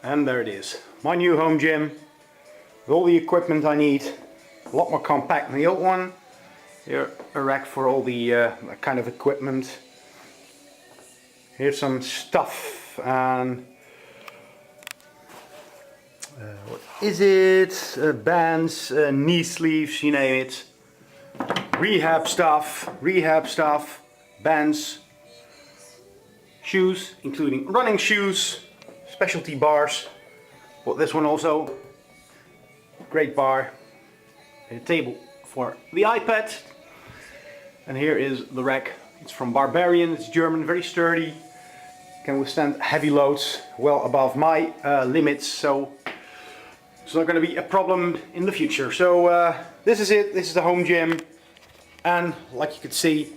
And there it is, my new home gym with all the equipment I need. A lot more compact than the old one. Here, a rack for all the kind of equipment. Here's some stuff and what is it? Bands, knee sleeves, you name it. Rehab stuff, bands, shoes, including running shoes, specialty bars. Bought this one also. Great bar. A table for the iPad. And here is the rack. It's from Barbarian, it's German, very sturdy. Can withstand heavy loads, well above my limits, so it's not going to be a problem in the future. So this is it, this is the home gym. And like you can see,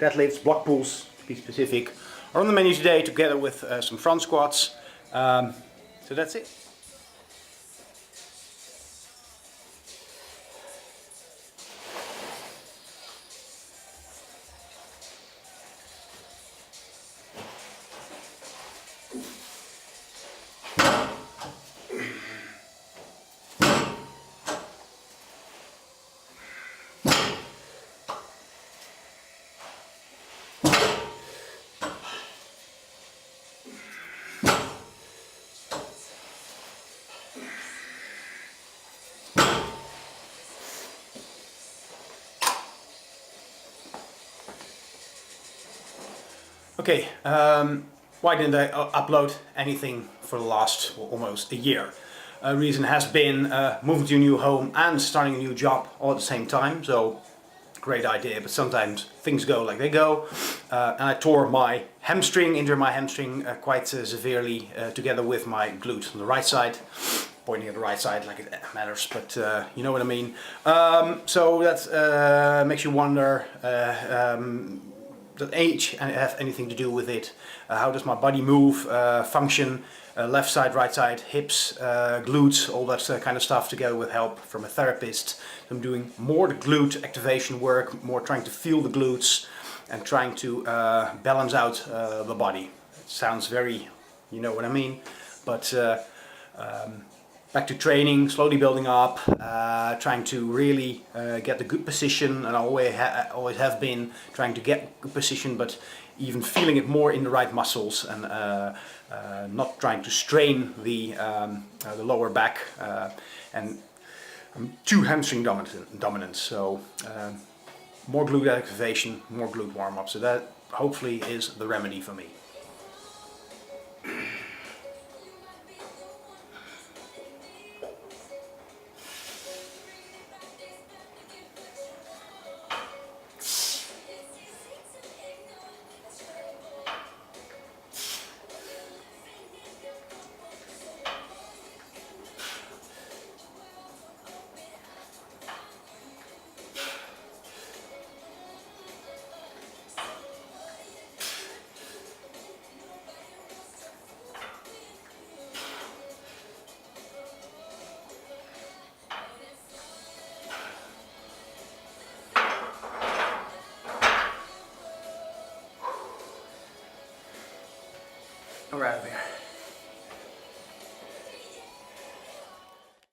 deadlifts, block pulls, to be specific, are on the menu today together with some front squats. So that's it. Okay, why didn't I upload anything for the last almost a year? Reason has been moving to a new home and starting a new job all at the same time. So great idea, but sometimes things go like they go. And I tore my hamstring, injured my hamstring quite severely together with my glute on the right side. Pointing at the right side like it matters, but you know what I mean. So that makes you wonder, does age have anything to do with it? How does my body move, function, left side, right side, hips, glutes, all that kind of stuff, together with help from a therapist. I'm doing more the glute activation work, more trying to feel the glutes and trying to balance out the body. It sounds very, you know what I mean, but back to training, slowly building up, trying to really get the good position, and I always have been trying to get good position, but even feeling it more in the right muscles, and not trying to strain the lower back, and I'm too hamstring dominant, so more glute activation, more glute warm-up, so that hopefully is the remedy for me. We're out of here.